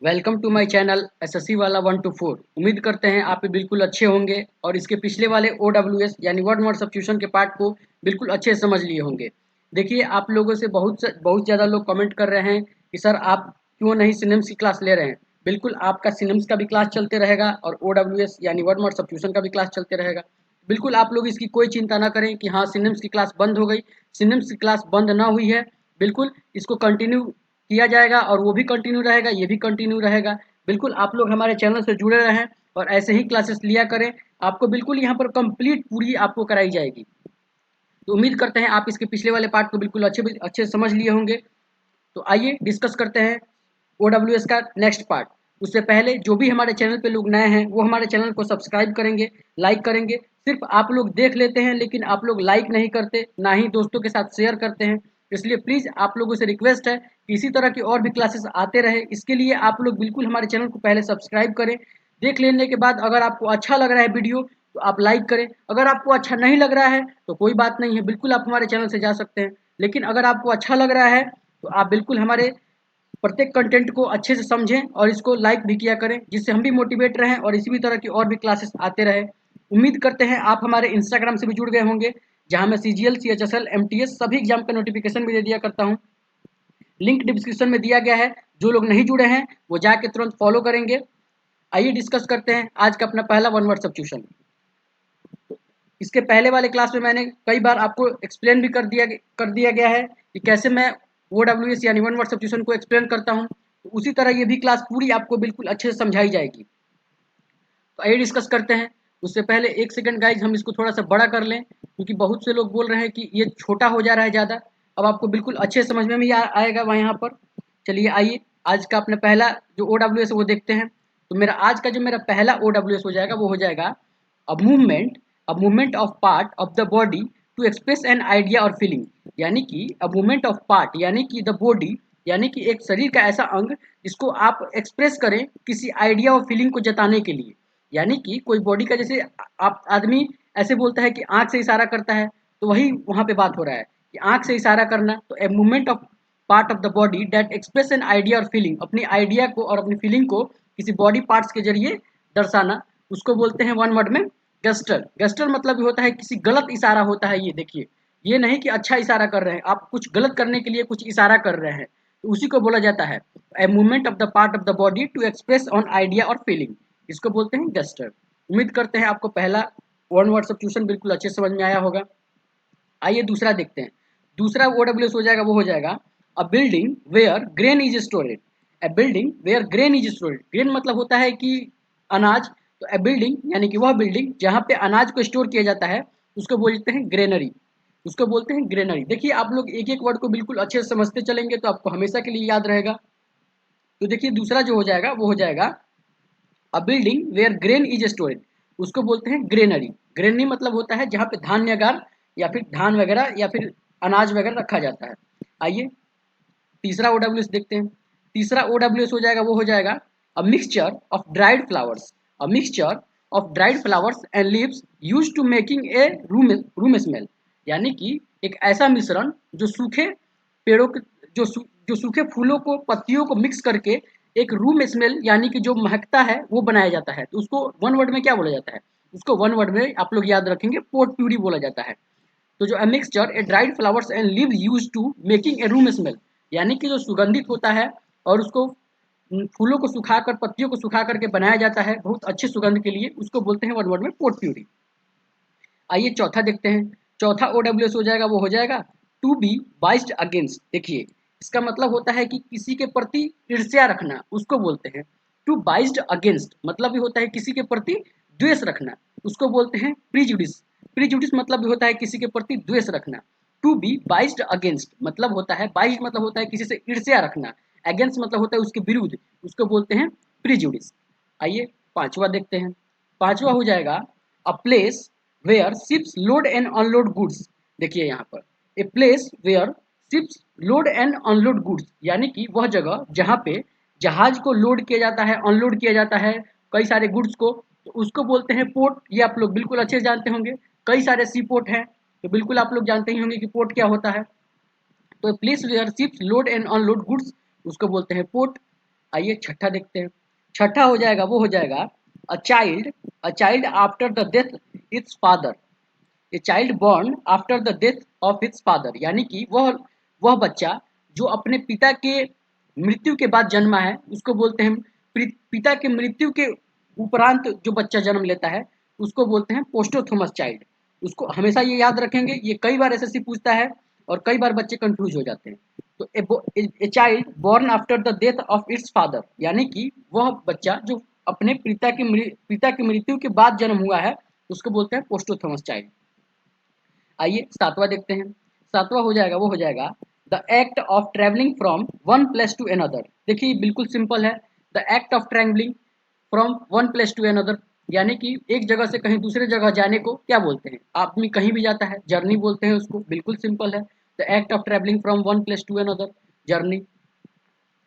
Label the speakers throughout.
Speaker 1: Welcome to my channel SSC वाला 1 to 4। उम्मीद करते हैं आप बिल्कुल अच्छे होंगे और इसके पिछले वाले OWS यानी वर्ड वर्ड सब्स्टिट्यूशन के पार्ट को बिल्कुल अच्छे से समझ लिए होंगे। देखिए, आप लोगों से बहुत ज़्यादा लोग कमेंट कर रहे हैं कि सर आप क्यों नहीं सिनम्स की क्लास ले रहे हैं। बिल्कुल आपका सिनम्स का भी क्लास चलते रहेगा और OWS यानी वर्ड वर्ड सब्स्टिट्यूशन का भी क्लास चलते रहेगा। बिल्कुल आप लोग इसकी कोई चिंता ना करें कि हाँ सिनम्स की क्लास बंद हो गई। सिनम्स की क्लास बंद ना हुई है, बिल्कुल इसको कंटिन्यू किया जाएगा और वो भी कंटिन्यू रहेगा, ये भी कंटिन्यू रहेगा। बिल्कुल आप लोग हमारे चैनल से जुड़े रहें और ऐसे ही क्लासेस लिया करें। आपको बिल्कुल यहाँ पर कंप्लीट पूरी आपको कराई जाएगी। तो उम्मीद करते हैं आप इसके पिछले वाले पार्ट को बिल्कुल अच्छे से समझ लिए होंगे। तो आइए डिस्कस करते हैं OWS का नेक्स्ट पार्ट। उससे पहले जो भी हमारे चैनल पे लोग नए हैं वो हमारे चैनल को सब्सक्राइब करेंगे, लाइक करेंगे। सिर्फ आप लोग देख लेते हैं लेकिन आप लोग लाइक नहीं करते, ना ही दोस्तों के साथ शेयर करते हैं। इसलिए प्लीज़ आप लोगों से रिक्वेस्ट है कि इसी तरह की और भी क्लासेस आते रहे। इसके लिए आप लोग बिल्कुल हमारे चैनल को पहले सब्सक्राइब करें। देख लेने के बाद अगर आपको अच्छा लग रहा है वीडियो तो आप लाइक करें। अगर आपको अच्छा नहीं लग रहा है तो कोई बात नहीं है, बिल्कुल आप हमारे चैनल से जा सकते हैं। लेकिन अगर आपको अच्छा लग रहा है तो आप बिल्कुल हमारे प्रत्येक कंटेंट को अच्छे से समझें और इसको लाइक भी किया करें, जिससे हम भी मोटिवेट रहें और इसी भी तरह की और भी क्लासेस आते रहे। उम्मीद करते हैं आप हमारे इंस्टाग्राम से भी जुड़ गए होंगे, जहां मैं CGL CHSL MTS सभी एग्जाम का नोटिफिकेशन भी दे दिया करता हूं। लिंक डिस्क्रिप्शन में दिया गया है, जो लोग नहीं जुड़े हैं वो जाके तुरंत फॉलो करेंगे। आइए डिस्कस करते हैं आज का अपना पहला वन वर्ड सब्स्टिट्यूशन। इसके पहले वाले क्लास में मैंने कई बार आपको एक्सप्लेन भी कर दिया गया है कि कैसे मैं OWS यानी वन वर्ड सब्स्टिट्यूशन को एक्सप्लेन करता हूँ। तो उसी तरह ये भी क्लास पूरी आपको बिल्कुल अच्छे से समझाई जाएगी। तो आइए डिस्कस करते हैं। उससे पहले एक सेकंड गाइज, हम इसको थोड़ा सा बड़ा कर लें क्योंकि बहुत से लोग बोल रहे हैं कि ये छोटा हो जा रहा है ज़्यादा। अब आपको बिल्कुल अच्छे समझ में भी आएगा वहाँ यहाँ पर। चलिए आइए आज का अपना पहला जो OWS है वो देखते हैं। तो मेरा आज का जो मेरा पहला OWS हो जाएगा वो हो जाएगा a movement of part of the body to express an idea और फीलिंग। यानी कि अ मूवमेंट ऑफ पार्ट यानी कि द बॉडी, यानी कि एक शरीर का ऐसा अंग जिसको आप एक्सप्रेस करें किसी आइडिया और फीलिंग को जताने के लिए। यानी कि कोई बॉडी का, जैसे आप आदमी ऐसे बोलता है कि आंख से इशारा करता है, तो वही वहां पे बात हो रहा है कि आंख से इशारा करना। तो a movement of part of the body that express an idea और फीलिंग, अपनी आइडिया को और अपनी फीलिंग को किसी बॉडी पार्ट्स के जरिए दर्शाना, उसको बोलते हैं वन वर्ड में गेस्टर। गेस्टर मतलब होता है किसी गलत इशारा होता है। ये देखिए, ये नहीं कि अच्छा इशारा कर रहे हैं, आप कुछ गलत करने के लिए कुछ इशारा कर रहे हैं, तो उसी को बोला जाता है a movement of the part of the body to express an idea और फीलिंग। इसको बोलते हैं गेस्टर। उम्मीद करते हैं आपको पहला वन वर्ड सब्स्टिट्यूशन बिल्कुल अच्छे समझ में आया होगा। आइए दूसरा देखते हैं। दूसरा OWS हो जाएगा वो हो जाएगा a building where grain is stored. A building where grain is stored, grain मतलब होता है कि अनाज। तो ए बिल्डिंग यानी कि वह बिल्डिंग जहाँ पे अनाज को स्टोर किया जाता है उसको बोलते हैं ग्रेनरी। उसको बोलते हैं ग्रेनरी। देखिए आप लोग एक एक वर्ड को बिल्कुल अच्छे से समझते चलेंगे तो आपको हमेशा के लिए याद रहेगा। तो देखिए दूसरा जो हो जाएगा वो हो जाएगा a building where grain is stored. उसको बोलते हैं ग्रेनरी। ग्रेनरी मतलब होता है जहाँ पे धान्यगार या फिर धान वगैरह या फिर अनाज वगैरह रखा जाता है। आइए तीसरा OWS देखते हैं। तीसरा OWS हो जाएगा वो हो जाएगा a mixture of dried flowers. A mixture of dried flowers and leaves used to making a room smell. यानी कि एक ऐसा मिश्रण जो सूखे पेड़ों के जो सूखे फूलों को, पत्तियों को मिक्स करके एक रूम स्मेल यानी कि जो महकता है वो बनाया जाता है। तो उसको वन वर्ड में क्या बोला जाता है? उसको वन वर्ड में आप लोग याद रखेंगे पोट प्यूरी बोला जाता है। तो जो a mixture a dried flowers and leaves used to making a room smell, यानी कि जो सुगंधित होता है और उसको फूलों को सुखाकर, पत्तियों को सुखा करके बनाया जाता है बहुत अच्छी सुगंध के लिए, उसको बोलते हैं वन वर्ड में पोट प्यूरी। आइए चौथा देखते हैं। चौथा OWS हो जाएगा वो हो जाएगा टू बी बाइस्ड अगेंस्ट। देखिए इसका मतलब होता है कि किसी के प्रति ईर्ष्या रखना, उसको बोलते हैं टू बाइस्ड अगेंस्ट। मतलब भी होता है किसी के प्रति द्वेष रखना, उसको बोलते हैं प्रीजुडिस। प्रीजुडिस मतलब भी होता है किसी के प्रति द्वेष रखना। टू बी बाइस्ड अगेंस्ट मतलब होता है, बाइस्ड मतलब होता है किसी से ईर्ष्या रखना, अगेंस्ट मतलब होता है उसके विरुद्ध, उसको बोलते हैं प्रीजुडिस। आइए पांचवा देखते हैं। पांचवा हो जाएगा a place where ships load and unload goods. देखिए यहाँ पर a place where ships load and unload goods, यानी कि वह जगह जहाँ पे जहाज को लोड किया जाता है, अनलोड किया जाता है कई सारे गुड्स को, तो उसको बोलते हैं पोर्ट। ये आप लोग बिल्कुल अच्छे से जानते होंगे, कई सारे सी पोर्ट हैं, तो बिल्कुल आप लोग जानते ही होंगे कि पोर्ट क्या होता है। तो place where ships load and unload goods उसको बोलते हैं पोर्ट। आइए छठा देखते हैं। छठा हो जाएगा वो हो जाएगा a child after the death it's father, a child born after the death of its father, यानी कि वह बच्चा जो अपने पिता के मृत्यु के बाद जन्मा है उसको बोलते हैं पिता के मृत्यु के उपरांत जो बच्चा जन्म लेता है उसको बोलते हैं पोस्टोथोमस चाइल्ड। उसको हमेशा ये याद रखेंगे, ये कई बार एसएससी पूछता है और कई बार बच्चे कंफ्यूज हो जाते हैं। तो a child born after the death of its father, यानी कि वह बच्चा जो अपने पिता की मृत्यु के बाद जन्म हुआ है उसको बोलते हैं पोस्टोथोमस चाइल्ड। आइए सातवां देखते हैं। सातवां हो जाएगा वो हो जाएगा the act of travelling from one place to another. देखिए बिल्कुल सिंपल है, the act of travelling from one place to another, यानी कि एक जगह से कहीं दूसरे जगह जाने को क्या बोलते हैं? आदमी कहीं भी जाता है जर्नी बोलते हैं उसको, बिल्कुल सिंपल है, the act of travelling from one place to another, journey.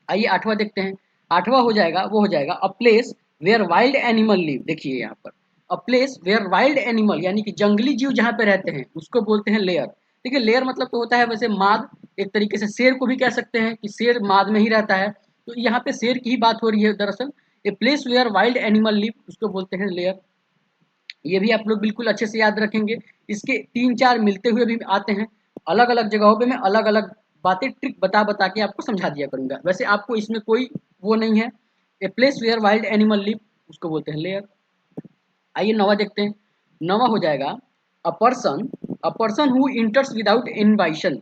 Speaker 1: आइए आठवां देखते हैं। आठवां हो जाएगा वो हो जाएगा a place where wild animal live. देखिए यहाँ पर a place where wild animal, यानी कि जंगली जीव जहाँ पे रहते हैं उसको बोलते हैं लेयर। देखिए लेयर मतलब तो होता है वैसे माद, एक तरीके से शेर को भी कह सकते हैं कि शेर माद में ही रहता है, तो यहाँ पे शेर की ही बात हो रही है दरअसल। A place where wild animal live उसको बोलते हैं लेयर। ये भी आप लोग बिल्कुल अच्छे से याद रखेंगे। इसके तीन चार मिलते हुए भी आते हैं, अलग अलग जगहों पे मैं अलग अलग बातें ट्रिक बता बता के आपको समझा दिया करूंगा, वैसे आपको इसमें कोई वो नहीं है। A place where wild animal live उसको बोलते हैं लेयर। आइए नवा देखते हैं। नवा हो जाएगा a person who enters without invitation,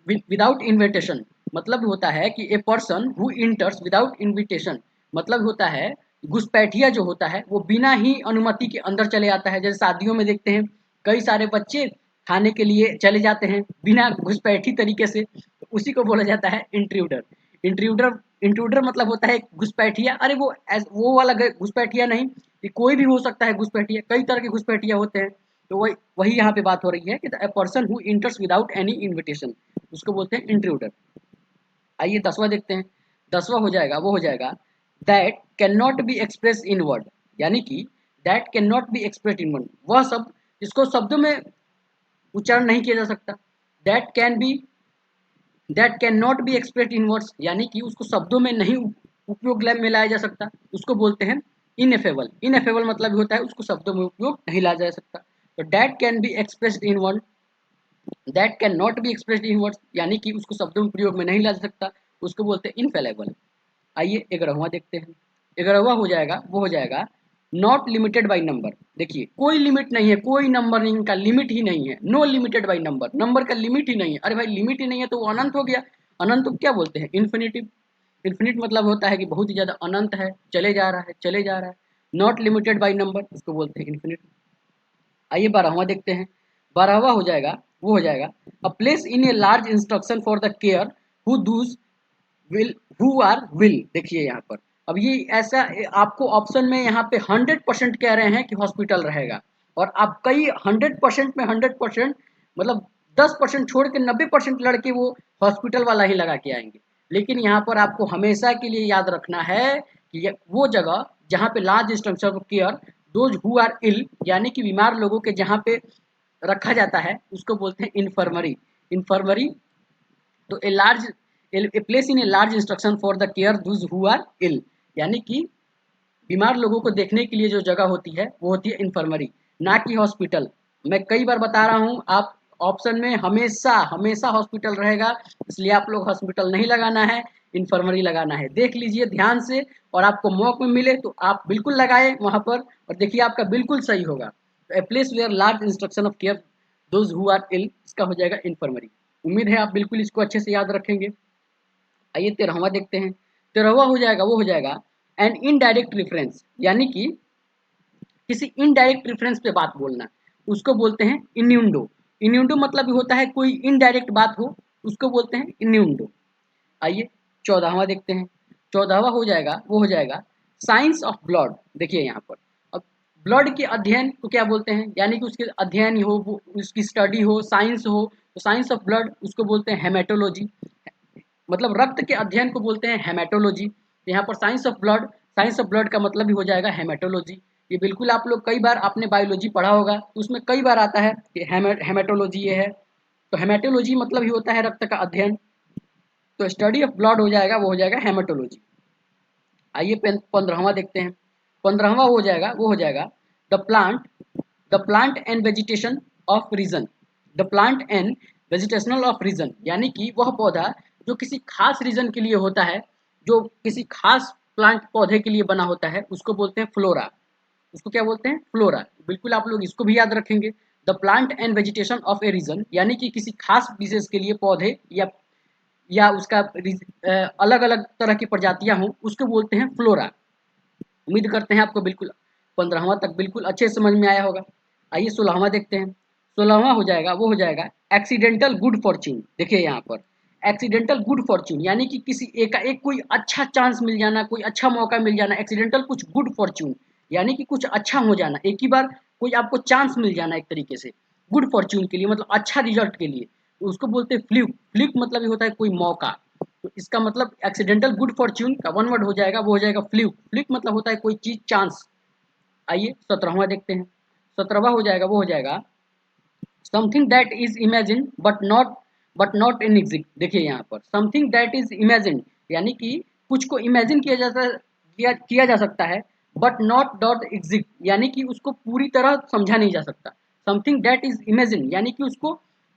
Speaker 1: without invitation, मतलब होता है कि a person who enters without invitation, मतलब होता है घुसपैठिया जो होता है वो बिना ही अनुमति के अंदर चले आता है। जैसे शादियों में देखते हैं कई सारे बच्चे खाने के लिए चले जाते हैं बिना घुसपैठी तरीके से, तो उसी को बोला जाता है इंट्रूडर। इंट्रूडर इंट्रूडर मतलब होता है घुसपैठिया। अरे वो वाला घुसपैठिया नहीं, ये कोई भी हो सकता है घुसपैठिया, कई तरह के घुसपैठिया होते हैं। तो वही वही यहाँ पे बात हो रही है कि the person who enters without any invitation उसको बोलते हैं इंट्रूडर। आइए दसवां देखते हैं। दसवां हो जाएगा वो हो जाएगा that can not be express in word, यानी कि that can not be express in word, वह शब्द जिसको शब्दों में उच्चारण नहीं किया जा सकता। That can be that can not be express in words, यानी कि उसको शब्दों में नहीं उपयोग में लाया जा सकता, उसको बोलते हैं इनएफेबल। इनएफेबल मतलब होता है उसको शब्दों में उपयोग नहीं लाया जा सकता। तो that can be expressed in word, that can not be expressed in words, यानी कि उसको शब्दों में प्रयोग में नहीं ला सकता, उसको बोलते हैं इनफेलेबल। आइए 11वां देखते हैं। 11वां हो जाएगा वो हो जाएगा नॉट लिमिटेड बाई नंबर। देखिए कोई लिमिट नहीं है, कोई नंबर नहीं का लिमिट ही नहीं है, no limited by number, number का लिमिट ही नहीं है। अरे भाई लिमिट ही नहीं है तो वो अनंत हो गया। अनंत को क्या बोलते हैं? इन्फिनिटिव। इन्फिनिट मतलब होता है कि बहुत ही ज्यादा अनंत है, चले जा रहा है चले जा रहा है। नॉट लिमिटेड बाई नंबर उसको बोलते हैं इन्फिनिट। आइए 12वां देखते हैं। 12वां हो जाएगा वो हो जाएगा a place in a large instruction for the care who those will who are will. देखिए यहाँ पर अब ये ऐसा आपको ऑप्शन में यहाँ पे 100% कह रहे हैं कि हॉस्पिटल रहेगा, और आप कई 100% में 100% मतलब 10% छोड़ के 90% लड़के वो हॉस्पिटल वाला ही लगा के आएंगे। लेकिन यहाँ पर आपको हमेशा के लिए याद रखना है कि वो जगह जहाँ पे large instance of care those who are ill, यानी कि बीमार लोगों के जहाँ पे रखा जाता है उसको बोलते हैं इन्फर्मरी। इन्फर्मरी तो a place in a large instruction for the care those who are ill, यानी कि बीमार लोगों को देखने के लिए जो जगह होती है वो होती है इन्फर्मरी, ना कि हॉस्पिटल। मैं कई बार बता रहा हूँ आप ऑप्शन में हमेशा हमेशा हॉस्पिटल रहेगा, इसलिए आप लोग हॉस्पिटल नहीं लगाना है, इन्फर्मरी लगाना है। देख लीजिए ध्यान से, और आपको मौका मिले तो आप बिल्कुल लगाए वहां पर, और देखिए आपका बिल्कुल सही होगा। A place where large instruction of care those who are ill, इसका हो जाएगा इन्फर्मरी। उम्मीद है आप बिल्कुल इसको अच्छे से याद रखेंगे। आइए 13वां देखते हैं। 13वां हो जाएगा वो हो जाएगा एन इनडायरेक्ट रेफरेंस, यानी कि किसी इनडायरेक्ट रेफरेंस पे बात बोलना, उसको बोलते हैं इन्यूंडो। इन्यूंडो मतलब होता है कोई इनडायरेक्ट बात हो, उसको बोलते हैं इन्यूंडो। आइए 14वां देखते हैं। 14वां हो जाएगा वो हो जाएगा साइंस ऑफ ब्लड। देखिए यहाँ पर अब ब्लड के अध्ययन को क्या बोलते हैं, यानी कि उसके अध्ययन हो, वो उसकी स्टडी हो, साइंस हो, तो साइंस ऑफ ब्लड उसको बोलते हैं हेमेटोलॉजी। मतलब रक्त के अध्ययन को बोलते हैं हेमेटोलॉजी। यहाँ पर साइंस ऑफ ब्लड का मतलब भी हो जाएगा हेमेटोलॉजी। ये बिल्कुल आप लोग कई बार आपने बायोलॉजी पढ़ा होगा तो उसमें कई बार आता है कि हेमेटोलॉजी ये है, तो हेमेटोलॉजी मतलब ही होता है रक्त का अध्ययन। तो स्टडी ऑफ ब्लड हो जाएगा वो हो जाएगा हेमेटोलॉजी। आइए 15वां देखते हैं। 15वां हो जाएगा, वो हो जाएगा the plant and vegetation of region. The plant and vegetational of region यानी कि वह पौधा जो किसी खास रीजन के लिए होता है, जो किसी खास प्लांट पौधे के लिए बना होता है, उसको बोलते हैं फ्लोरा। उसको क्या बोलते हैं? फ्लोरा। बिल्कुल आप लोग इसको भी याद रखेंगे। The plant and vegetation of a region यानी कि किसी खास विशेष के लिए पौधे या उसका अलग अलग तरह की प्रजातियां हों, उसको बोलते हैं फ्लोरा। उम्मीद करते हैं आपको बिल्कुल 15वां तक बिल्कुल अच्छे से समझ में आया होगा। आइए 16वां देखते हैं। 16वां हो जाएगा, वो हो जाएगा एक्सीडेंटल गुड फॉर्च्यून। देखिए यहाँ पर एक्सीडेंटल गुड फॉर्च्यून यानी कि किसी एकाएक कोई अच्छा चांस मिल जाना, कोई अच्छा मौका मिल जाना। एक्सीडेंटल कुछ गुड फॉर्च्यून यानी कि कुछ अच्छा हो जाना, एक ही बार कोई आपको चांस मिल जाना एक तरीके से। गुड फॉर्च्यून के लिए मतलब अच्छा रिजल्ट के लिए, तो उसको बोलते हैं फ्लूक। फ्लूक मतलब ये होता है कोई मौका। तो इसका मतलब एक्सीडेंटल गुड फॉर्च्यून का वन वर्ड हो जाएगा, वो हो जाएगा फ्लूक। फ्लूक मतलब होता है कोई चीज चांस। आइए 17वां देखते हैं। 17वां हो जाएगा, वो हो जाएगा something that is imagine but not in exit. देखिए यहाँ पर समथिंग दैट इज इमेजिन यानी कि कुछ को इमेजिन किया जा सकता है, बट नॉट डॉट एग्जिट यानी कि उसको पूरी तरह समझा नहीं जा सकता। समथिंग दैट इज इमेजिन यानी कि उसको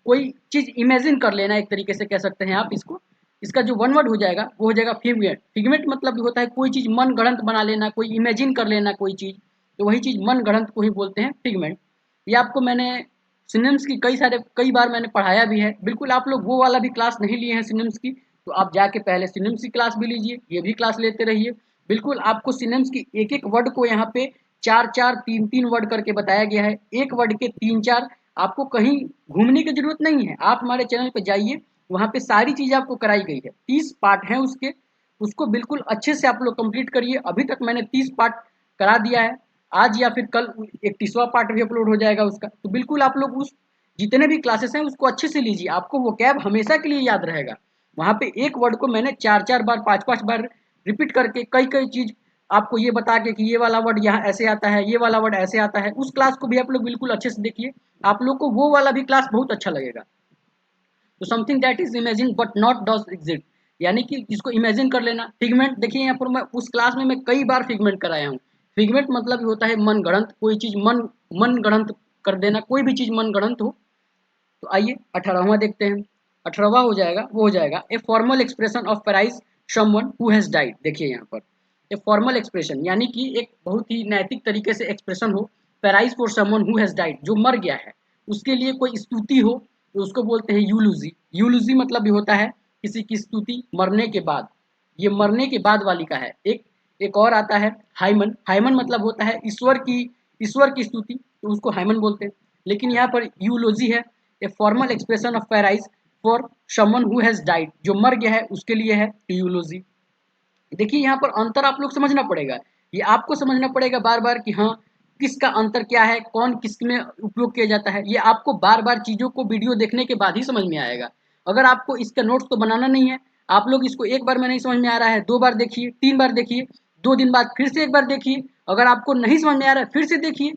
Speaker 1: कोई चीज इमेजिन कर लेना, एक तरीके से कह सकते हैं आप इसको। इसका जो वन वर्ड हो जाएगा, वो हो जाएगा फिगमेंट। फिगमेंट मतलब होता है कोई चीज मन गढ़ंत बना लेना, कोई इमेजिन कर लेना कोई चीज, तो वही चीज मन गढ़ंत को ही बोलते हैं फिगमेंट। ये आपको मैंने सिनोनिम्स की कई बार मैंने पढ़ाया भी है। बिल्कुल आप लोग वो वाला भी क्लास नहीं लिए हैं सिनोनिम्स की, तो आप जाके पहले सिनोनिम्स की क्लास भी लीजिए, ये भी क्लास लेते रहिए। बिल्कुल आपको सिनोनिम्स की एक एक वर्ड को यहाँ पे चार चार तीन तीन वर्ड करके बताया गया है, एक वर्ड के तीन चार। आपको कहीं घूमने की जरूरत नहीं है, आप हमारे चैनल पे जाइए, वहाँ पे सारी चीजें आपको कराई गई है। 30 पार्ट हैं उसके, उसको बिल्कुल अच्छे से आप लोग कंप्लीट करिए। अभी तक मैंने 30 पार्ट करा दिया है, आज या फिर कल 31वां पार्ट भी अपलोड हो जाएगा उसका। तो बिल्कुल आप लोग उस जितने भी क्लासेस हैं उसको अच्छे से लीजिए, आपको वो कैब हमेशा के लिए याद रहेगा। वहाँ पे एक वर्ड को मैंने चार चार बार पांच पांच बार रिपीट करके कई कई चीज आपको ये बता के कि ये वाला वर्ड यहाँ ऐसे आता है, ये वाला वर्ड ऐसे आता है, उस क्लास को भी आप लोग बिल्कुल अच्छे से देखिए। आप लोग को वो वाला भी क्लास बहुत अच्छा लगेगा। तो something that is imagine but not does exist यानी कि जिसको इमेजिन कर लेना। फिगमेंट देखिए यहाँ पर मैं उस क्लास में मैं कई बार फिगमेंट कराया हूँ। फिगमेंट मतलब होता है मन गढ़ंत, कोई चीज मन गढ़ंत कर देना, कोई भी चीज मन गढ़ंत हो। तो आइए 18वां देखते हैं। 18वां हो जाएगा, वो हो जाएगा a formal expression of praise someone who has died. देखिए यहाँ पर ए फॉर्मल एक्सप्रेशन यानी कि एक बहुत ही नैतिक तरीके से एक्सप्रेशन हो, praise for someone who has died, जो मर गया है उसके लिए कोई स्तुति हो, तो उसको बोलते हैं यूलुजी। यूलुजी मतलब भी होता है किसी की स्तुति मरने के बाद, ये मरने के बाद वाली का है। एक और आता है हाइमन। हाइमन मतलब होता है ईश्वर की स्तुति, तो उसको हाइमन बोलते हैं। लेकिन यहाँ पर यूलोजी है, a formal expression of praise for someone who has died, जो मर गया है उसके लिए है यूलोजी। देखिए यहाँ पर अंतर आप लोग समझना पड़ेगा, ये आपको समझना पड़ेगा बार बार कि हाँ किसका अंतर क्या है, कौन किस में उपयोग किया जाता है। ये आपको बार बार चीजों को वीडियो देखने के बाद ही समझ में आएगा। अगर आपको इसका नोट्स तो बनाना नहीं है, आप लोग इसको एक बार में नहीं समझ में आ रहा है, 2 बार देखिए, 3 बार देखिए, 2 दिन बाद फिर से एक बार देखिए। अगर आपको नहीं समझ में आ रहा है फिर से देखिए।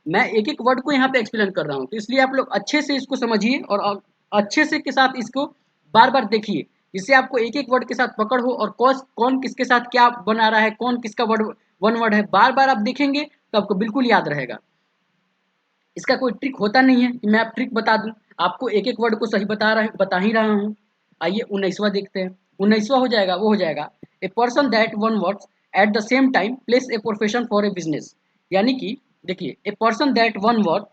Speaker 1: मैं एक एक वर्ड को यहाँ पे एक्सप्लेन कर रहा हूँ, तो इसलिए आप लोग अच्छे से इसको समझिए और अच्छे से के साथ इसको बार बार देखिए, जिससे आपको एक एक वर्ड के साथ पकड़ हो और कौन किसके साथ क्या बना रहा है, कौन किसका वर्ड वन वर्ड है, बार बार आप देखेंगे तो आपको बिल्कुल याद रहेगा। इसका कोई ट्रिक होता नहीं है कि मैं आप ट्रिक बता दूं, आपको एक एक वर्ड को सही बता ही रहा हूँ। आइए 19वां देखते हैं। 19वां हो जाएगा, वो हो जाएगा a person that one words at the same time place a profession for a business. यानी कि देखिए a person that one word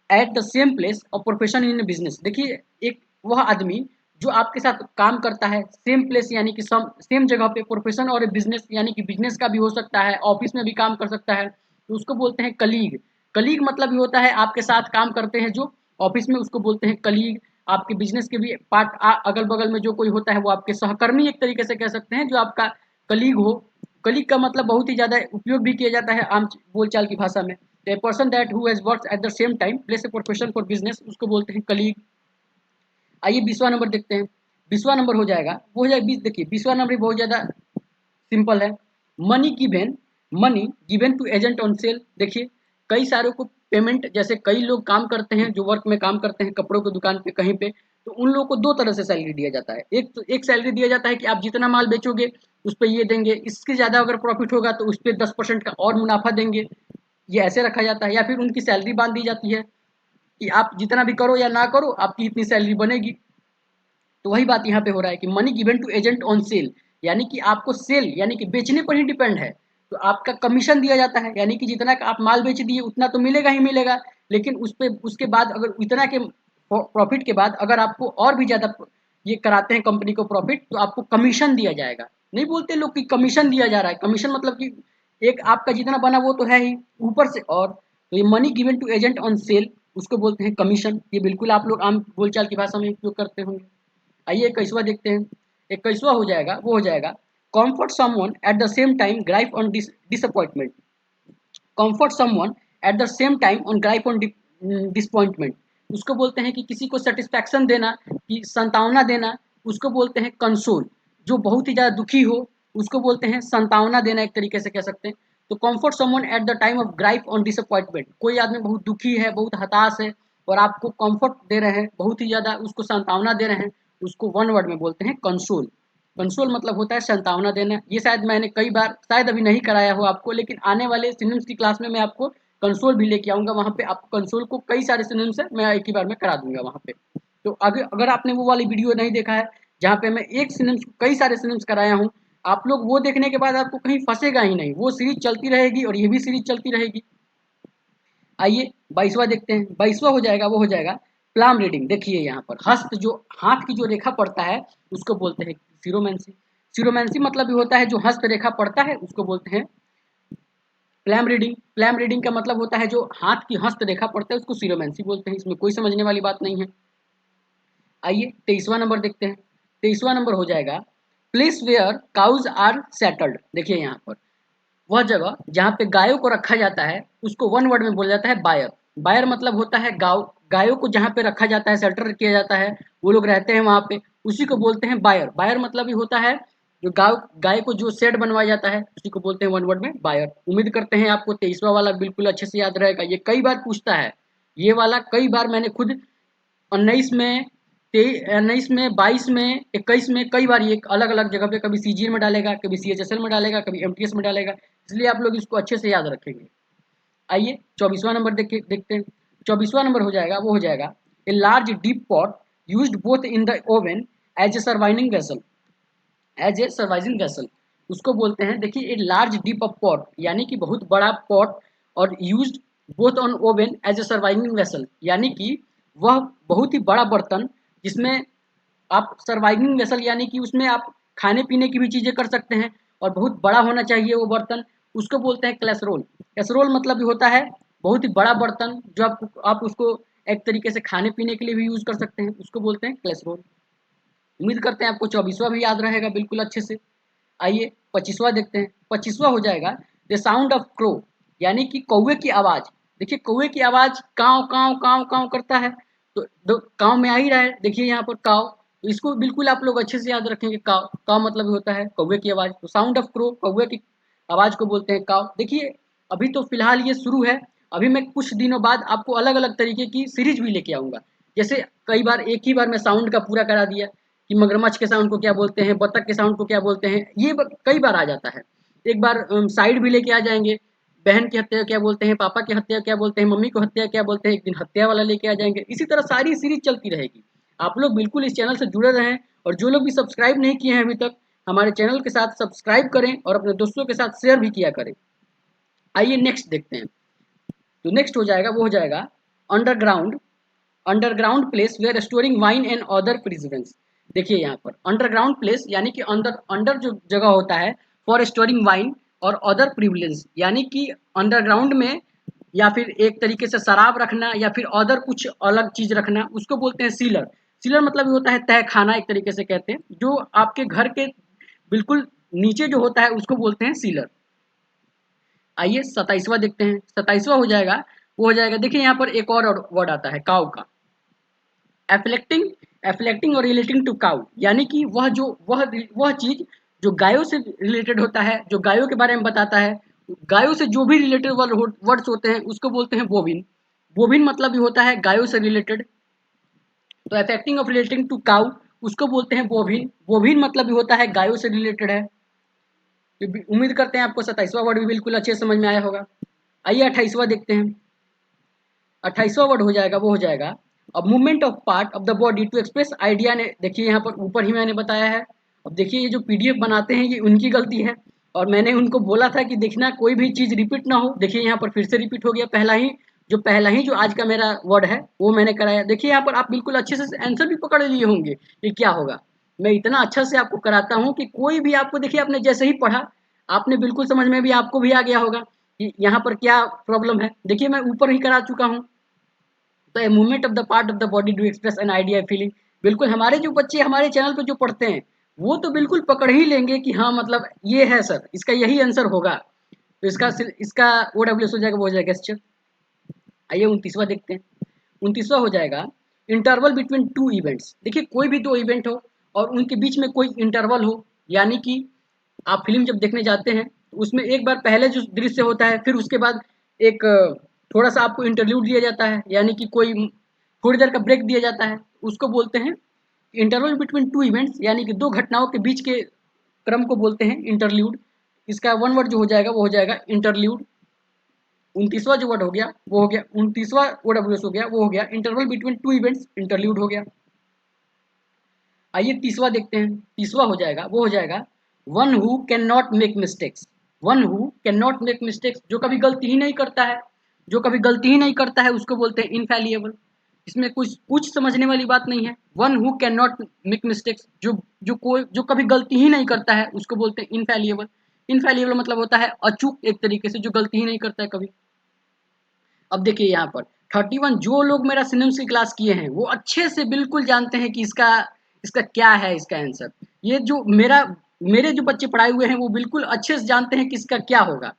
Speaker 1: at the same place और प्रोफेशन इन बिजनेस। देखिए एक वह आदमी जो आपके साथ काम करता है सेम प्लेस यानी कि सेम जगह पे, प्रोफेशन और बिजनेस यानी कि बिजनेस का भी हो सकता है, ऑफिस में भी काम कर सकता है, तो उसको बोलते हैं कलीग। कलीग मतलब ये होता है आपके साथ काम करते हैं जो ऑफिस में, उसको बोलते हैं कलीग। आपके बिजनेस के भी पार्ट अगल बगल में जो कोई होता है वो आपके सहकर्मी एक तरीके से कह सकते हैं, जो आपका कलीग हो। कलीग का मतलब बहुत ही ज़्यादा उपयोग भी किया जाता है आम बोलचाल की भाषा में। A person that who has works at the same time place a profession for business, उसको बोलते हैं कलीग। आइए 20वां नंबर देखते हैं। 20वां नंबर हो जाएगा, वो हो जाएगा 20। देखिए 20वां नंबर बहुत ज़्यादा सिंपल है। Money given to agent on sale. देखिए कई सारों को पेमेंट, जैसे कई लोग काम करते हैं जो वर्क में काम करते हैं कपड़ों की दुकान पे कहीं पे, तो उन लोगों को दो तरह से सैलरी दिया जाता है। एक सैलरी दिया जाता है कि आप जितना माल बेचोगे उस पर ये देंगे, इसके ज़्यादा अगर प्रॉफिट होगा तो उस पर 10% का और मुनाफा देंगे, ये ऐसे रखा जाता है। या फिर उनकी सैलरी बांध दी जाती है कि आप जितना भी करो या ना करो आपकी इतनी सैलरी बनेगी। तो वही बात यहाँ पे हो रहा है कि money given to agent on sale, यानी कि आपको सेल यानी कि बेचने पर ही डिपेंड है, तो आपका कमीशन दिया जाता है, यानी कि जितना का आप माल बेच दिए उतना तो मिलेगा ही मिलेगा, लेकिन उस पे उसके बाद अगर इतना के प्रॉफिट के बाद अगर आपको और भी ज़्यादा ये कराते हैं कंपनी को प्रॉफिट, तो आपको कमीशन दिया जाएगा। नहीं बोलते लोग कि कमीशन दिया जा रहा है, कमीशन मतलब कि एक आपका जितना बना वो तो है ही, ऊपर से और, तो ये money given to agent on sale उसको बोलते हैं कमीशन। ये बिल्कुल आप लोग आम बोलचाल की भाषा में उपयोग करते होंगे। आइए 21वां देखते हैं। 21वां हो जाएगा, वो हो जाएगा comfort someone at the same time gripe on disappointment। comfort someone at the same time on gripe on disappointment, उसको बोलते हैं कि किसी को सेटिस्फैक्शन देना, कि संतावना देना, उसको बोलते हैं कंसोल। जो बहुत ही ज़्यादा दुखी हो उसको बोलते हैं संतावना देना, एक तरीके से कह सकते हैं। तो comfort someone at the time of gripe on disappointment, कोई आदमी बहुत दुखी है, बहुत हताश है और आपको कंफर्ट दे रहे हैं, बहुत ही ज़्यादा उसको सांत्वना दे रहे हैं, उसको वन वर्ड में बोलते हैं कंसोल। कंसोल मतलब होता है सांत्वना देना। ये शायद मैंने कई बार, शायद अभी नहीं कराया हो आपको, लेकिन आने वाले सिनोनिम्स की क्लास में मैं आपको कंसोल भी लेके आऊँगा। वहाँ पे आपको कंसोल को कई सारे सिनोनिम्स है, मैं एक ही बार में करा दूँगा वहाँ पे। तो अगर आपने वो वाली वीडियो नहीं देखा है जहाँ पे मैं एक सिनोनिम्स कई सारे सिनोनिम्स कराया हूँ, आप लोग वो देखने के बाद आपको कहीं फँसेगा ही नहीं, वो सीरीज़ चलती रहेगी और ये भी सीरीज़ चलती रहेगी। आइए 22वां देखते हैं। 22वां हो जाएगा, वो हो जाएगा प्लाम रीडिंग। देखिए यहाँ पर हस्त, जो हाथ की जो रेखा पड़ता है उसको बोलते हैं सिरोमेंसी। सिरोमेंसी मतलब भी होता है जो हस्त रेखा पड़ता है उसको बोलते हैं प्लैम रीडिंग। प्लैम रीडिंग का मतलब होता है जो हाथ की हस्त रेखा पड़ता है उसको सिरोमेंसी बोलते हैं। इसमें कोई समझने वाली बात नहीं है। आइए 23वां नंबर देखते हैं। 23वां नंबर हो जाएगा place where cows are settled. देखिए यहाँ पर वह जगह जहाँ पे गायों को रखा जाता है उसको वन वर्ड में बोला जाता है बायर। बायर मतलब होता है गाँव, गायों को जहाँ पे रखा जाता है, सेल्टर किया जाता है, वो लोग रहते हैं वहाँ पे, उसी को बोलते हैं बायर। बायर मतलब ये होता है जो गाय को जो शेड बनवाया जाता है उसी को बोलते हैं वन वर्ड में बायर। उम्मीद करते हैं आपको 23वां वाला बिल्कुल अच्छे से याद रहेगा। ये कई बार पूछता है, ये वाला कई बार मैंने खुद 19 में, 19 में, 22 में, 21 में कई बार ये अलग अलग जगह पे, कभी सीजीएल में डालेगा, कभी सीएचएसएल में डालेगा, कभी एमटीएस में डालेगा, इसलिए आप लोग इसको अच्छे से याद रखेंगे। आइए 24वां नंबर देखते हैं। 24वां नंबर हो जाएगा, वो हो जाएगा a large deep pot used both in the oven as a surviving vessel. As a surviving vessel उसको बोलते हैं, देखिए a large deep of pot यानी कि बहुत बड़ा पॉट, और used both on oven as a surviving vessel यानी कि वह बहुत ही बड़ा बर्तन जिसमें आप सर्वाइविंग वेसल यानी कि उसमें आप खाने पीने की भी चीज़ें कर सकते हैं, और बहुत बड़ा होना चाहिए वो बर्तन, उसको बोलते हैं कैसरोल। कैसरोल मतलब भी होता है बहुत ही बड़ा बर्तन जो आप उसको एक तरीके से खाने पीने के लिए भी यूज़ कर सकते हैं, उसको बोलते हैं कैसरोल। उम्मीद करते हैं आपको 24वां भी याद रहेगा बिल्कुल अच्छे से। आइए 25वां देखते हैं। 25वां हो जाएगा द साउंड ऑफ क्रो, यानी कि कौवे की आवाज़। देखिए कौवे की आवाज़ काव काव काव काव करता है, तो काव में आ ही रहा है, देखिए यहाँ पर काव, तो इसको बिल्कुल आप लोग अच्छे से याद रखेंगे। काव, काव मतलब होता है कौवे की आवाज़, तो साउंड ऑफ क्रो कौवे की आवाज़ को बोलते हैं काव। देखिए अभी तो फिलहाल ये शुरू है, अभी मैं कुछ दिनों बाद आपको अलग अलग तरीके की सीरीज भी लेके आऊँगा। जैसे कई बार एक ही बार मैं साउंड का पूरा करा दिया कि मगरमच्छ के साउंड को क्या बोलते हैं, बत्तख के साउंड को क्या बोलते हैं, ये कई बार आ जाता है। एक बार साइड भी लेके आ जाएंगे, बहन की हत्या क्या बोलते हैं, पापा की हत्या क्या बोलते हैं, मम्मी को हत्या क्या बोलते हैं, एक दिन हत्या वाला लेके आ जाएंगे। इसी तरह सारी सीरीज चलती रहेगी। आप लोग बिल्कुल इस चैनल से जुड़े रहें, और जो लोग भी सब्सक्राइब नहीं किए हैं अभी तक हमारे चैनल के साथ सब्सक्राइब करें और अपने दोस्तों के साथ शेयर भी किया करें। आइए नेक्स्ट देखते हैं। तो नेक्स्ट हो जाएगा, वो हो जाएगा underground. Underground place where storing wine and other preservatives. देखिए यहाँ पर अंडरग्राउंड प्लेस यानी कि अंदर अंडर जो जगह होता है फॉर स्टोरिंग वाइन और अदर प्रिविलेज, यानी कि अंडरग्राउंड में या फिर एक तरीके से शराब रखना या फिर अदर कुछ अलग चीज रखना, उसको बोलते हैं सीलर। सीलर मतलब ये होता है तह खाना, एक तरीके से कहते हैं, जो आपके घर के बिल्कुल नीचे जो होता है उसको बोलते हैं सीलर। आइए 27वां देखते हैं। 27वां हो जाएगा, वो हो जाएगा, देखिए यहाँ पर एक और वर्ड आता है काउ का, एफ्लेक्टिंग। एफ्लेक्टिंग और रिलेटिंग टू काउ, यानी कि वह चीज जो गायों से रिलेटेड होता है, जो गायों के बारे में बताता है, गायों से जो भी रिलेटेड वर्ड्स होते हैं उसको बोलते हैं बोविन। बोविन मतलब भी होता है गायों से रिलेटेड। तो affecting of relating to cow उसको बोलते हैं बोविन। बोविन मतलब भी होता है गायों से रिलेटेड है। उम्मीद करते हैं आपको 27वां वर्ड भी बिल्कुल अच्छे समझ में आया होगा। आइए 28वां देखते हैं। 28वां वर्ड हो जाएगा, वो हो जाएगा अब movement of part of the body to express idea. ने देखिए यहाँ पर ऊपर ही मैंने बताया है। अब देखिए ये जो पीडीएफ बनाते हैं ये उनकी गलती है, और मैंने उनको बोला था कि देखना कोई भी चीज़ रिपीट ना हो। देखिए यहाँ पर फिर से रिपीट हो गया। पहला ही जो आज का मेरा वर्ड है वो मैंने कराया। देखिए यहाँ पर आप बिल्कुल अच्छे से आंसर भी पकड़ लिए होंगे ये क्या होगा। मैं इतना अच्छा से आपको कराता हूँ कि कोई भी आपको, देखिए आपने जैसे ही पढ़ा आपने बिल्कुल समझ में भी आपको भी आ गया होगा कि यहाँ पर क्या प्रॉब्लम है। देखिए मैं ऊपर ही करा चुका हूँ। तो a movement of the part of the body to express an idea feeling. बिल्कुल हमारे जो बच्चे हमारे चैनल पे जो पढ़ते हैं वो तो बिल्कुल पकड़ ही लेंगे कि हाँ मतलब ये है सर, इसका यही आंसर होगा। तो इसका OWS हो जाएगा, वो हो जाएगा गेस्चर। आइए 29वां देखते हैं। 29वां हो जाएगा इंटरवल बिटवीन टू इवेंट्स। देखिए कोई भी दो इवेंट हो और उनके बीच में कोई इंटरवल हो, यानी कि आप फिल्म जब देखने जाते हैं तो उसमें एक बार पहले जो दृश्य होता है फिर उसके बाद एक थोड़ा सा आपको इंटरल्यूड दिया जाता है, यानी कि कोई थोड़ी देर का ब्रेक दिया जाता है, उसको बोलते हैं इंटरवल बिटवीन टू इवेंट्स, यानी कि दो घटनाओं के बीच के क्रम को बोलते हैं इंटरल्यूड। इसका वन वर्ड जो हो जाएगा वो हो जाएगा इंटरल्यूड। 29वां जो वर्ड हो गया वो हो गया 29वां OWS हो गया, वो हो गया interval between two events, interlude हो गया। आइए 30वां देखते हैं। 30वां हो जाएगा वो हो जाएगा one who can not make mistakes. One who can not make mistakes, जो कभी गलती ही नहीं करता है, जो कभी गलती ही नहीं करता है उसको बोलते हैं इनफैलिएबल। इसमें कुछ समझने वाली बात नहीं है। One who can not make mistakes, जो कभी गलती ही नहीं करता है उसको बोलते हैं इनफैलिएबल। इनफैलिएबल मतलब होता है अचूक, एक तरीके से जो गलती ही नहीं करता है कभी। अब देखिए यहाँ पर 31 जो लोग मेरा सिनेम्स की क्लास किए हैं वो अच्छे से बिल्कुल जानते हैं कि इसका इसका क्या है, इसका आंसर। ये जो मेरे जो बच्चे पढ़ाए हुए हैं वो बिल्कुल अच्छे से जानते हैं कि इसका क्या होगा।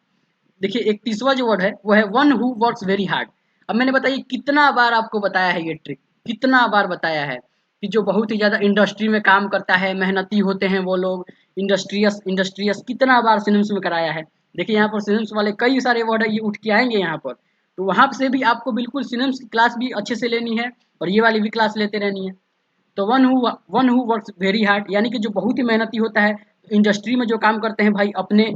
Speaker 1: देखिए 31वां जो वर्ड है वो है one who works very hard. अब मैंने बताइए कितना बार आपको बताया है ये ट्रिक, कितना बार बताया है कि जो बहुत ही ज़्यादा इंडस्ट्री में काम करता है, मेहनती होते हैं वो लोग, इंडस्ट्रियस इंडस्ट्रियस, कितना बार सिनेम्स में कराया है। देखिए यहाँ पर सिनेम्स वाले कई सारे वर्ड है ये उठ के आएंगे यहाँ पर, तो वहाँ से भी आपको बिल्कुल सिनेम्स की क्लास भी अच्छे से लेनी है और ये वाली भी क्लास लेते रहनी है। तो one who works very hard यानी कि जो बहुत ही मेहनती होता है, इंडस्ट्री में जो काम करते हैं भाई अपने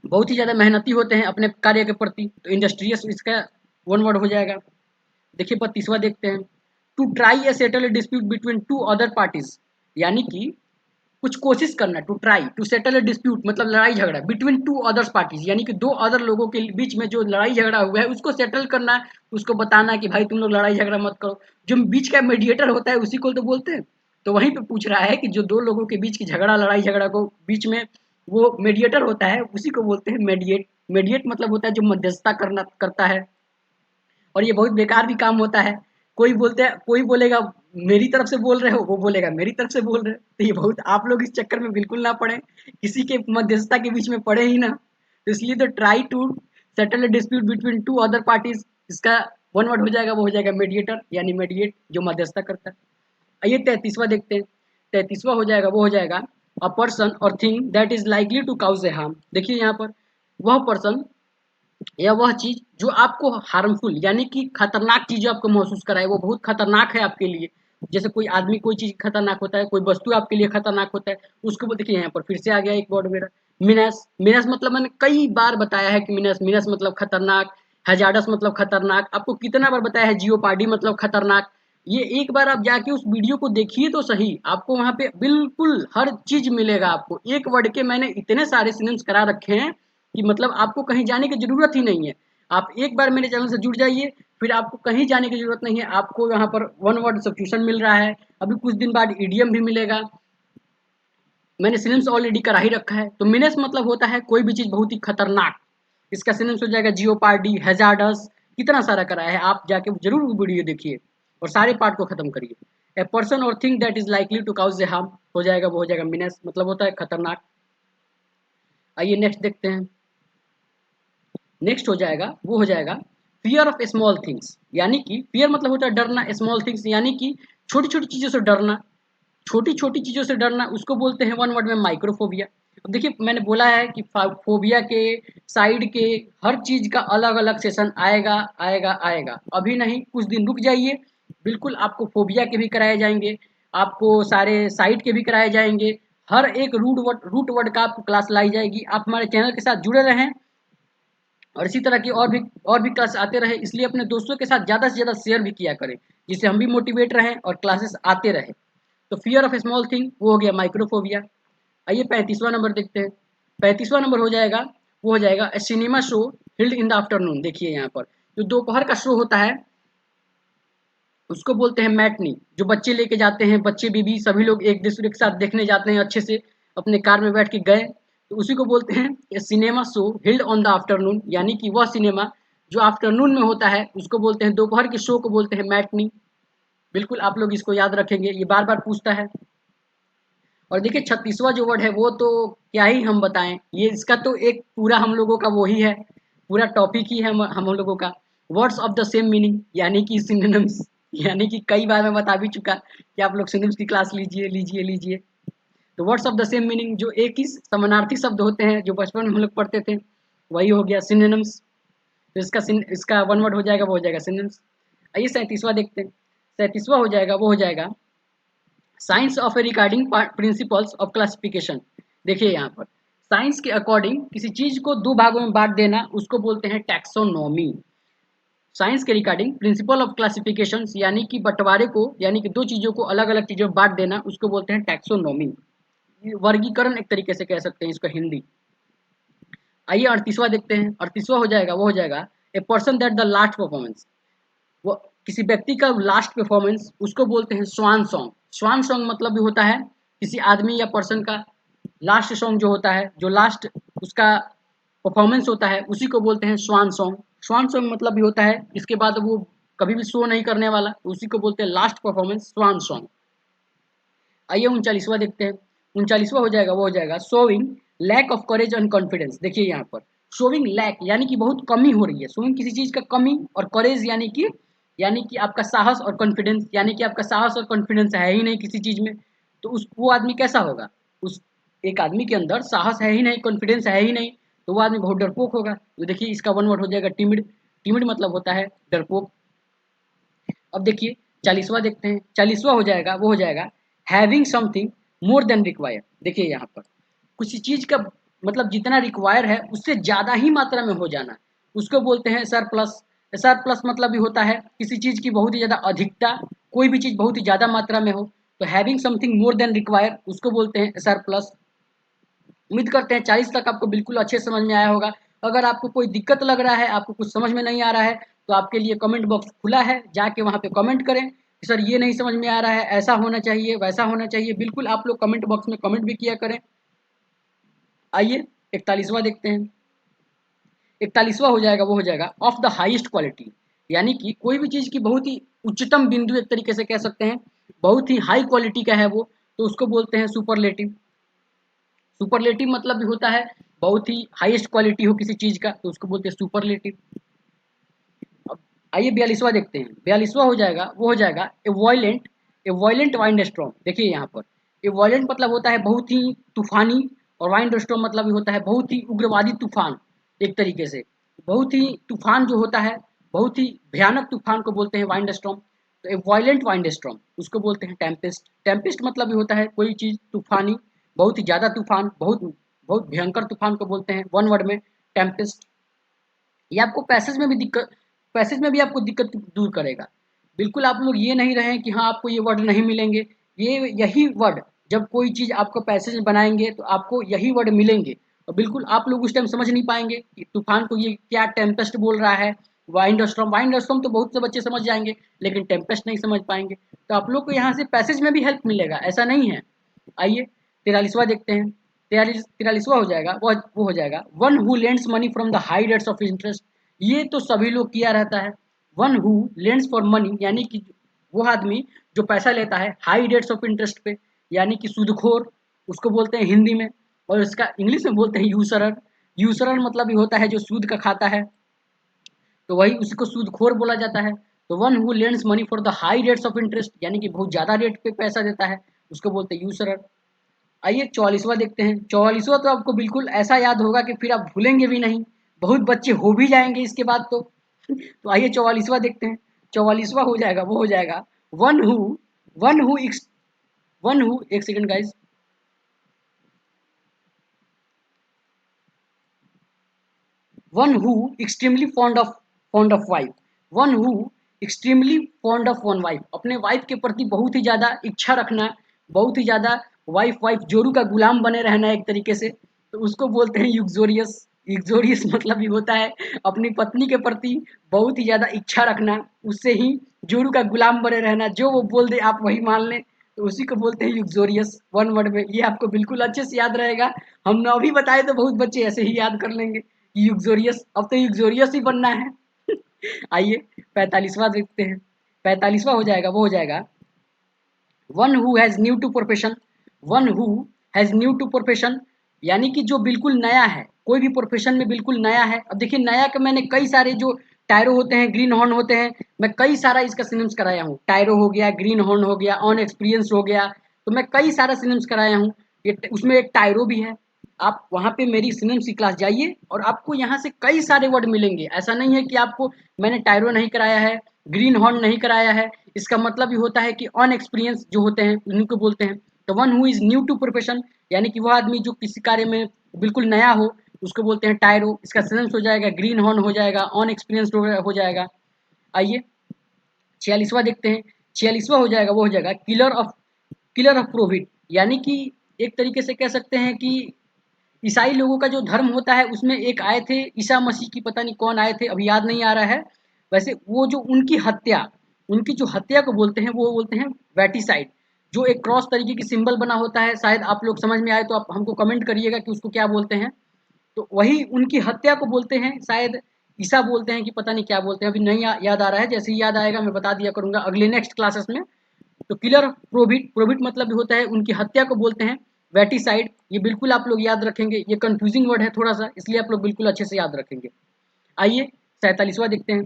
Speaker 1: बहुत ही ज़्यादा मेहनती होते हैं अपने कार्य के प्रति, तो इंडस्ट्रियस इसका वन वर्ड हो जाएगा। देखिए 32वां देखते हैं। To try a settle a dispute between two other parties, यानी कि कुछ कोशिश करना। To try to settle a dispute मतलब लड़ाई झगड़ा, बिटवीन टू अदर्स पार्टीज यानी कि दो अदर लोगों के बीच में जो लड़ाई झगड़ा हुआ है उसको सेटल करना, उसको बताना कि भाई तुम लोग लड़ाई झगड़ा मत करो। जो बीच का मीडिएटर होता है उसी को तो बोलते हैं। तो वहीं पे पूछ रहा है कि जो दो लोगों के बीच की झगड़ा, लड़ाई झगड़ा को बीच में वो मीडिएटर होता है उसी को बोलते हैं मेडिएट। मेडिएट मतलब होता है जो मध्यस्थता करना करता है, और ये बहुत बेकार भी काम होता है। कोई बोलेगा मेरी तरफ से बोल रहे हो, वो बोलेगा मेरी तरफ से बोल रहे हो, तो ये बहुत, आप लोग इस चक्कर में बिल्कुल ना पड़े, किसी के मध्यस्थता के बीच में पड़े ही ना। तो इसलिए तो try to settle a dispute between two other parties, इसका वन वर्ड हो जाएगा, वो हो जाएगा मेडिएटर यानी मेडिएट, जो मध्यस्थता करता है। आइए 33वां देखते हैं। 33वां हो जाएगा वो हो जाएगा a person or thing that is likely to cause a harm. देखिए यहाँ पर वह पर्सन या वह चीज जो आपको हार्मफुल यानी कि खतरनाक चीज आपको महसूस कराए, वो बहुत खतरनाक है आपके लिए। जैसे कोई आदमी कोई चीज खतरनाक होता है, कोई वस्तु आपके लिए खतरनाक होता है, उसको देखिए यहाँ पर फिर से आ गया एक वर्ड मेरा मिनस। मिनस मतलब मैंने कई बार बताया है कि मिनस मिनस मतलब खतरनाक, हैजार्डस मतलब खतरनाक, आपको कितना बार बताया है, जियोपार्डी मतलब खतरनाक। ये एक बार आप जाके उस वीडियो को देखिए तो सही, आपको वहां पे बिल्कुल हर चीज मिलेगा। आपको एक वर्ड के मैंने इतने सारे सिनम्स करा रखे हैं कि मतलब आपको कहीं जाने की ज़रूरत ही नहीं है। आप एक बार मेरे चैनल से जुड़ जाइए, फिर आपको कहीं जाने की ज़रूरत नहीं है। आपको यहाँ पर वन वर्ड सब्स्टिट्यूशन मिल रहा है, अभी कुछ दिन बाद ईडीएम भी मिलेगा। मैंने सिनम्स ऑलरेडी करा ही रखा है। तो मिनस मतलब होता है कोई भी चीज़ बहुत ही खतरनाक, इसका सिनम्स हो जाएगा जियोपार्डी, हैजार्डस, कितना सारा करा है। आप जाके जरूर वो वीडियो देखिए और सारे पार्ट को खत्म करिए। A person or thing that is likely to cause a harm हो जाएगा, वो हो जाएगा मिनस, मतलब होता है खतरनाक। आइए नेक्स्ट देखते हैं। नेक्स्ट हो जाएगा वो हो जाएगा फियर ऑफ स्मॉल थिंग्स, यानी कि फियर मतलब होता है डरना, स्मॉल थिंग्स यानी कि छोटी छोटी चीज़ों से डरना। छोटी छोटी चीज़ों से डरना उसको बोलते हैं वन वर्ड में माइक्रोफोबिया। अब देखिए मैंने बोला है कि फोबिया के साइड के हर चीज़ का अलग अलग सेशन आएगा आएगा आएगा, अभी नहीं कुछ दिन रुक जाइए, बिल्कुल आपको फोबिया के भी कराए जाएंगे, आपको सारे साइट के भी कराए जाएंगे, हर एक रूट वर्ड का आपको क्लास लाई जाएगी। आप हमारे चैनल के साथ जुड़े रहें और इसी तरह की और भी क्लास आते रहे, इसलिए अपने दोस्तों के साथ ज़्यादा से ज़्यादा शेयर भी किया करें, जिससे हम भी मोटिवेट रहें और क्लासेस आते रहे। तो फियर ऑफ स्मॉल थिंग वो हो गया माइक्रोफोबिया। आइए 35वां नंबर देखते हैं। 35वां नंबर हो जाएगा, वो हो जाएगा a cinema show held in the afternoon. देखिए यहाँ पर जो दोपहर का शो होता है उसको बोलते हैं मैटनी, जो बच्चे लेके जाते हैं, बच्चे बीबी सभी लोग एक दूसरे के साथ देखने जाते हैं, अच्छे से अपने कार में बैठ के गए, तो उसी को बोलते हैं cinema show healed on the afternoon, यानी कि वह सिनेमा जो आफ्टरनून में होता है उसको बोलते हैं, दोपहर के शो को बोलते हैं मैटनी। बिल्कुल आप लोग इसको याद रखेंगे, ये बार बार पूछता है। और देखिए 36वां जो वर्ड है वो तो क्या ही हम बताएं, ये इसका तो एक पूरा हम लोगों का वो ही है, पूरा टॉपिक ही है हम लोगों का। Words of the same meaning, यानी कि सिनोनिम्स, यानी कि कई बार मैं बता भी चुका कि आप लोग सिनोनिम्स की क्लास लीजिए लीजिए लीजिए। तो words of the same meaning जो एक ही समानार्थी शब्द होते हैं, जो बचपन में हम लोग पढ़ते थे, वही हो गया सिनोनिम्स। तो इसका वन वर्ड हो जाएगा, वो हो जाएगा सिनोनिम्स। आइए 37वां देखते हैं। 37वां हो जाएगा, वो हो जाएगा science of A regarding principles of classification. देखिए यहाँ पर साइंस के अकॉर्डिंग किसी चीज को दो भागों में बांट देना उसको बोलते हैं टैक्सोनॉमी। साइंस के रिगार्डिंग प्रिंसिपल ऑफ क्लासिफिकेशन, यानी कि बंटवारे को, यानी कि दो चीजों को अलग अलग चीजों में बांट देना उसको बोलते हैं टैक्सोनॉमी। वर्गीकरण एक तरीके से कह सकते हैं इसको हिंदी। आइए 38वां देखते हैं। 38वां हो जाएगा, वो हो जाएगा a person that the last performance. वो किसी व्यक्ति का लास्ट परफॉर्मेंस उसको बोलते हैं स्वान सॉन्ग। स्वान सॉन्ग मतलब भी होता है किसी आदमी या पर्सन का लास्ट सॉन्ग जो होता है, जो लास्ट उसका परफॉर्मेंस होता है, उसी को बोलते हैं स्वान सॉन्ग। स्वान सॉन्ग मतलब भी होता है इसके बाद वो कभी भी शो नहीं करने वाला, उसी को बोलते हैं लास्ट परफॉर्मेंस स्वान सॉन्ग। आइए 39वां देखते हैं। 39वां हो जाएगा, वो हो जाएगा showing lack of courage and confidence. देखिए यहाँ पर शोइंग लैक यानी कि बहुत कमी हो रही है, शोइंग किसी चीज का कमी, और करेज यानी कि आपका साहस, और कॉन्फिडेंस यानी कि आपका साहस और कॉन्फिडेंस है ही नहीं किसी चीज में, तो उस वो आदमी कैसा होगा? उस एक आदमी के अंदर साहस है ही नहीं, कॉन्फिडेंस है ही नहीं, तो वो आदमी बहुत डरपोक होगा। तो देखिए इसका वन वर्ड हो जाएगा टिमिड। टिमिड मतलब होता है डरपोक। अब देखिए 40वां देखते हैं। 40वां हो जाएगा, वो हो जाएगा having something more than require. देखिए यहाँ पर किसी चीज का मतलब जितना रिक्वायर है उससे ज्यादा ही मात्रा में हो जाना, उसको बोलते हैं सरप्लस। सरप्लस मतलब भी होता है किसी चीज की बहुत ही ज्यादा अधिकता, कोई भी चीज बहुत ही ज्यादा मात्रा में हो, तो having something more than require उसको बोलते हैं सरप्लस। उम्मीद करते हैं 40 तक आपको बिल्कुल अच्छे समझ में आया होगा। अगर आपको कोई दिक्कत लग रहा है, आपको कुछ समझ में नहीं आ रहा है, तो आपके लिए कमेंट बॉक्स खुला है, जाके वहाँ पे कमेंट करें कि सर ये नहीं समझ में आ रहा है, ऐसा होना चाहिए, वैसा होना चाहिए। बिल्कुल आप लोग कमेंट बॉक्स में कमेंट भी किया करें। आइए 41वां देखते हैं। 41वां हो जाएगा, वो हो जाएगा ऑफ द हाईएस्ट क्वालिटी, यानी कि कोई भी चीज़ की बहुत ही उच्चतम बिंदु एक तरीके से कह सकते हैं, बहुत ही हाई क्वालिटी का है वो, तो उसको बोलते हैं सुपरलेटिव। सुपरलेटिव मतलब भी होता है बहुत ही हाईएस्ट क्वालिटी हो किसी चीज का, तो उसको बोलते हैं सुपरलेटिव। अब आइए 42वां देखते हैं। 42वां हो जाएगा, वो हो जाएगा ए वॉयलेंट वाइंड स्टॉर्म। देखिए यहाँ पर ए वॉयलेंट मतलब होता है बहुत ही तूफानी, और वाइंड स्टॉर्म मतलब भी होता है बहुत ही उग्रवादी तूफान। एक तरीके से बहुत ही तूफान जो होता है, बहुत ही भयानक तूफान को बोलते हैं वाइंड स्टॉर्म। तो ए वॉयलेंट वाइंड स्टॉर्म उसको बोलते हैं टेम्पेस्ट। टेम्पेस्ट मतलब भी होता है कोई चीज तूफानी, बहुत ही ज्यादा तूफान, बहुत बहुत भयंकर तूफान को बोलते हैं वन वर्ड में टेम्पेस्ट। ये आपको पैसेज में भी आपको दिक्कत दूर करेगा। बिल्कुल आप लोग ये नहीं रहे कि हाँ आपको ये वर्ड नहीं मिलेंगे, यही वर्ड जब कोई चीज़ आपको पैसेज में बनाएंगे तो आपको यही वर्ड मिलेंगे, और बिल्कुल आप लोग उस टाइम समझ नहीं पाएंगे कि तूफान को ये क्या टेम्पेस्ट बोल रहा है। वाइंड स्टॉर्म तो बहुत से बच्चे समझ जाएंगे, लेकिन टेम्पेस्ट नहीं समझ पाएंगे। तो आप लोग को यहाँ से पैसेज में भी हेल्प मिलेगा, ऐसा नहीं है। आइए 43वां देखते हैं। 43वां हो जाएगा, वो हो जाएगा one who lends money from the high rates of interest. ये तो सभी लोग किया रहता है। One who lends for money यानी कि वो आदमी जो पैसा लेता है हाई रेट्स ऑफ इंटरेस्ट पे, यानी कि सूदखोर उसको बोलते हैं हिंदी में, और इसका इंग्लिश में बोलते हैं यूसरर। यूसरर मतलब भी होता है जो सूद का खाता है, तो वही उसी को सूदखोर बोला जाता है। तो one who lends money for the high rates of interest, यानी कि बहुत ज्यादा रेट पे पैसा देता है, उसको बोलते हैं यूसरर। आइए 44वां देखते हैं। 44वां तो आपको बिल्कुल ऐसा याद होगा कि फिर आप भूलेंगे भी नहीं, बहुत बच्चे हो भी जाएंगे इसके बाद तो। तो आइए 44वां देखते हैं। 44वां हो जाएगा, वो हो जाएगा one who one who one who एक second guys, one who extremely fond of wife, one who extremely fond of one wife, अपने वाइफ के प्रति बहुत ही ज़्यादा इच्छा रखना, बहुत ही ज़्यादा वाइफ वाइफ जोरू का गुलाम बने रहना एक तरीके से, तो उसको बोलते हैं युक्सोरियस। युक्सोरियस मतलब ये होता है अपनी पत्नी के प्रति बहुत ही ज़्यादा इच्छा रखना, उससे ही जोरू का गुलाम बने रहना, जो वो बोल दे आप वही मान लें, तो उसी को बोलते हैं युक्सोरियस वन वर्ड में। ये आपको बिल्कुल अच्छे से याद रहेगा, हम ना अभी बताए तो बहुत बच्चे ऐसे ही याद कर लेंगे यूक्सोरियस, अब तो यूक्सोरियस ही बनना है। आइए 45वां देखते हैं। 45वां हो जाएगा, वो हो जाएगा one who has new to profession, one who has new to profession, यानी कि जो बिल्कुल नया है, कोई भी प्रोफेशन में बिल्कुल नया है। अब देखिए नया के मैंने कई सारे जो टायरो होते हैं, ग्रीन हॉर्न होते हैं, मैं कई सारा इसका सिनम्स कराया हूँ। टायरो हो गया, ग्रीन हॉर्न हो गया, ऑन एक्सपीरियंस हो गया, तो मैं कई सारा सिनम्स कराया हूँ। ये उसमें एक टायरो भी है। आप वहाँ पे मेरी सिनम्स की क्लास जाइए और आपको यहाँ से कई सारे वर्ड मिलेंगे। ऐसा नहीं है कि आपको मैंने टायरो नहीं कराया है, ग्रीन हॉर्न नहीं कराया है, इसका मतलब ये होता है कि अन एक्सपीरियंस जो होते हैं उनको बोलते हैं। तो one who is new to profession, यानी कि वह आदमी जो किसी कार्य में बिल्कुल नया हो, उसको बोलते हैं टायरो। इसका सिनम्स हो जाएगा ग्रीन हॉर्न हो जाएगा, अन एक्सपीरियंस हो जाएगा। आइए 46वां देखते हैं। 46वां हो जाएगा, वो हो जाएगा किलर ऑफ प्रोफिट, यानी कि एक तरीके से कह सकते हैं कि ईसाई लोगों का जो धर्म होता है उसमें एक आए थे ईसा मसीह की, पता नहीं कौन आए थे, अभी याद नहीं आ रहा है। वैसे वो जो उनकी हत्या, उनकी जो हत्या को बोलते हैं वो बोलते हैं वैटिसाइड, जो एक क्रॉस तरीके की सिंबल बना होता है। शायद आप लोग समझ में आए तो आप हमको कमेंट करिएगा कि उसको क्या बोलते हैं। तो वही उनकी हत्या को बोलते हैं, शायद ईसा बोलते हैं कि पता नहीं क्या बोलते हैं, अभी नहीं याद आ रहा है। जैसे ही याद आएगा मैं बता दिया करूंगा अगले नेक्स्ट क्लासेस में। तो किलर ऑफ प्रोविट, प्रोविट मतलब होता है उनकी हत्या को बोलते हैं वेटिसाइड। ये बिल्कुल आप लोग याद रखेंगे, ये कंफ्यूजिंग वर्ड है थोड़ा सा, इसलिए आप लोग बिल्कुल अच्छे से याद रखेंगे। आइए 47वां देखते हैं।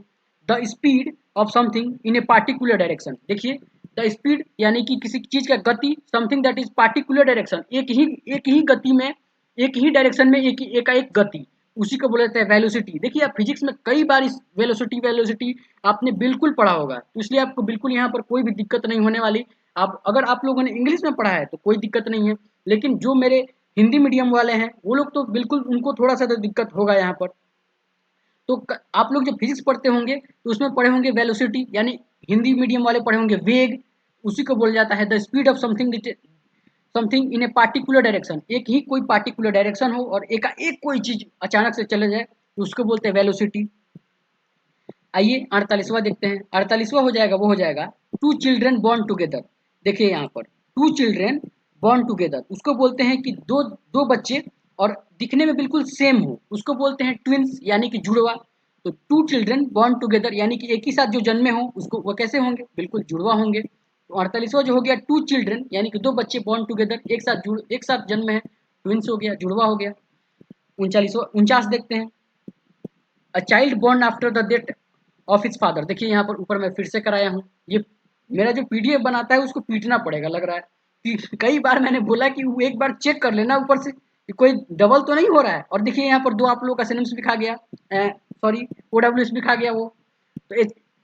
Speaker 1: The speed of something in a particular direction. देखिए द स्पीड यानी कि किसी चीज का गति, something that is particular direction, एक ही गति में, एक ही डायरेक्शन में एक एक गति, उसी को बोला जाता है वेलोसिटी। देखिए आप फिजिक्स में कई बार इस वेलोसिटी वेलोसिटी आपने बिल्कुल पढ़ा होगा, तो इसलिए आपको बिल्कुल यहाँ पर कोई भी दिक्कत नहीं होने वाली। आप अगर आप लोगों ने इंग्लिश में पढ़ा है तो कोई दिक्कत नहीं है, लेकिन जो मेरे हिंदी मीडियम वाले हैं वो लोग तो बिल्कुल उनको थोड़ा सा तो दिक्कत होगा यहाँ पर। तो आप लोग जब फिजिक्स पढ़ते होंगे तो उसमें पढ़े होंगे वेलोसिटी, यानी हिंदी मीडियम वाले पढ़े होंगे वेग, उसी को बोला जाता है the speed of something, something in a particular direction. एक ही कोई पार्टिकुलर डायरेक्शन हो और एक कोई चीज अचानक से चले जाए तो उसको बोलते हैं वेलोसिटी। आइए 48वां देखते हैं। 48वां हो जाएगा, वो हो जाएगा टू चिल्ड्रन बॉर्न टुगेदर। देखिए यहाँ पर टू चिल्ड्रन बॉर्न टुगेदर, उसको बोलते हैं कि दो दो बच्चे और दिखने में बिल्कुल सेम हो, उसको बोलते हैं ट्विंस यानी कि जुड़वा। तो टू चिल्ड्रन बॉर्न टुगेदर यानी कि एक ही साथ जो जन्मे हो उसको वो कैसे होंगे, बिल्कुल जुड़वा होंगे। तो 48वां जो हो गया टू चिल्ड्रन यानी कि दो बच्चे बॉर्न टुगेदर एक साथ जन्मे हैं, ट्विंस हो गया, जुड़वा हो गया। 49 देखते हैं। A child born after the death of his father. देखिए यहाँ पर ऊपर मैं फिर से कराया हूँ, ये मेरा जो पीडीएफ बनाता है उसको पीटना पड़ेगा लग रहा है कि कई बार मैंने बोला कि वो एक बार चेक कर लेना ऊपर से कि कोई डबल तो नहीं हो रहा है। और देखिए यहाँ पर दो आप लोगों का सिनम्स भी खा गया, सॉरी ओडब्ल्यूएस भी खा गया वो। तो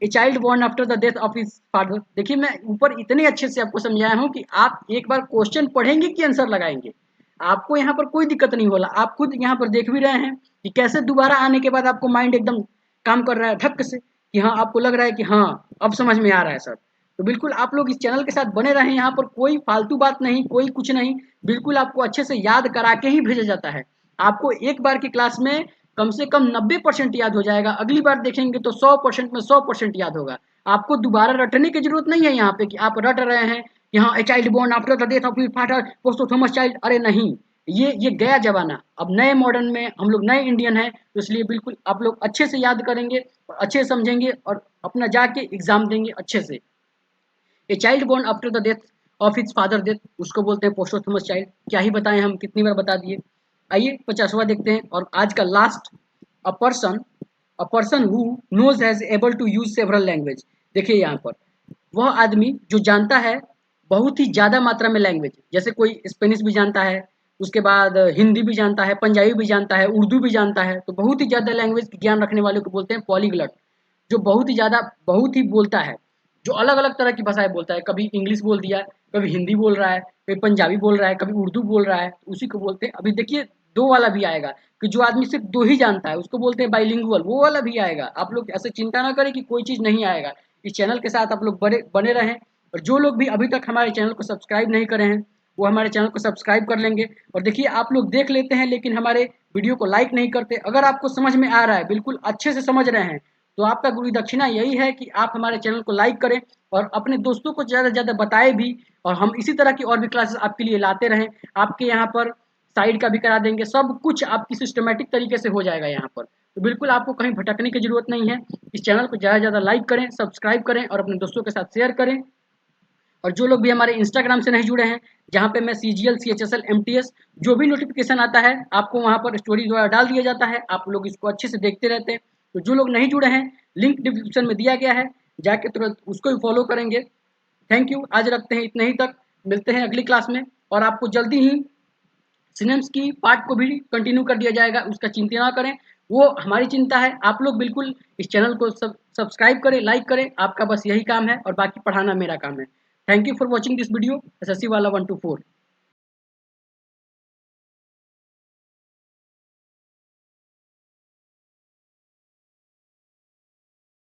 Speaker 1: a child born after the death of his father. देखिए मैं ऊपर इतने अच्छे से आपको समझाया हूँ कि आप एक बार क्वेश्चन पढ़ेंगे कि आंसर लगाएंगे, आपको यहाँ पर कोई दिक्कत नहीं होला। आप खुद यहाँ पर देख भी रहे हैं कि कैसे दोबारा आने के बाद आपको माइंड एकदम काम कर रहा है धक्क से, कि हाँ आपको लग रहा है कि हाँ अब समझ में आ रहा है सर। तो बिल्कुल आप लोग इस चैनल के साथ बने रहें, यहाँ पर कोई फालतू बात नहीं, कोई कुछ नहीं, बिल्कुल आपको अच्छे से याद करा के ही भेजा जाता है। आपको एक बार की क्लास में कम से कम 90% याद हो जाएगा, अगली बार देखेंगे तो 100% में 100% याद होगा। आपको दोबारा रटने की जरूरत नहीं है यहाँ पे कि आप रट रहे हैं कि हाँ a child born after the death of his father was तो थॉमस चाइल्ड। अरे नहीं, ये गया जमाना, अब नए मॉडर्न में हम लोग नए इंडियन हैं, तो इसलिए बिल्कुल आप लोग अच्छे से याद करेंगे और अच्छे से समझेंगे और अपना जाके एग्जाम देंगे अच्छे से। A child born after the death of his father death, उसको बोलते हैं पोस्टोथमस चाइल्ड। क्या ही बताएं, हम कितनी बार बता दिए। आइए 50वां देखते हैं और आज का last. A person a person who knows has able to use several language. देखिए यहाँ पर वह आदमी जो जानता है बहुत ही ज़्यादा मात्रा में लैंग्वेज, जैसे कोई स्पेनिश भी जानता है, उसके बाद हिंदी भी जानता है, पंजाबी भी जानता है, उर्दू भी जानता है, तो बहुत ही ज़्यादा लैंग्वेज ज्ञान रखने वाले को बोलते हैं पॉलीग्लट। जो बहुत ही ज़्यादा बहुत ही बोलता है, जो अलग अलग तरह की भाषाएं बोलता है, कभी इंग्लिश बोल दिया, कभी हिंदी बोल रहा है, कभी पंजाबी बोल रहा है, कभी उर्दू बोल रहा है, उसी को बोलते हैं। अभी देखिए दो वाला भी आएगा कि जो आदमी सिर्फ दो ही जानता है उसको बोलते हैं बाइलिंगुअल, वो वाला भी आएगा। आप लोग ऐसे चिंता ना करें कि कोई चीज़ नहीं आएगा। इस चैनल के साथ आप लोग बने बने रहें, और जो लोग भी अभी तक हमारे चैनल को सब्सक्राइब नहीं करे हैं वो हमारे चैनल को सब्सक्राइब कर लेंगे। और देखिए आप लोग देख लेते हैं लेकिन हमारे वीडियो को लाइक नहीं करते। अगर आपको समझ में आ रहा है, बिल्कुल अच्छे से समझ रहे हैं, तो आपका गुरु दक्षिणा यही है कि आप हमारे चैनल को लाइक करें और अपने दोस्तों को ज़्यादा से ज़्यादा बताएं भी। और हम इसी तरह की और भी क्लासेस आपके लिए लाते रहें। आपके यहाँ पर साइड का भी करा देंगे, सब कुछ आपकी सिस्टमेटिक तरीके से हो जाएगा यहाँ पर। तो बिल्कुल आपको कहीं भटकने की ज़रूरत नहीं है। इस चैनल को ज़्यादा से ज़्यादा लाइक करें, सब्सक्राइब करें और अपने दोस्तों के साथ शेयर करें। और जो लोग भी हमारे इंस्टाग्राम से नहीं जुड़े हैं, जहाँ पे मैं CGL CHSL MTS जो भी नोटिफिकेशन आता है आपको वहाँ पर स्टोरी द्वारा डाल दिया जाता है, आप लोग इसको अच्छे से देखते रहते हैं। तो जो लोग नहीं जुड़े हैं, लिंक डिस्क्रिप्शन में दिया गया है, जाके तुरंत उसको भी फॉलो करेंगे। थैंक यू, आज रखते हैं इतने ही तक, मिलते हैं अगली क्लास में। और आपको जल्दी ही सिनेम्स की पार्ट को भी कंटिन्यू कर दिया जाएगा, उसका चिंता ना करें, वो हमारी चिंता है। आप लोग बिल्कुल इस चैनल को सब्सक्राइब करें, लाइक करें, आपका बस यही काम है और बाकी पढ़ाना मेरा काम है। Thank you for watching this video SSC वाला 1 to 4।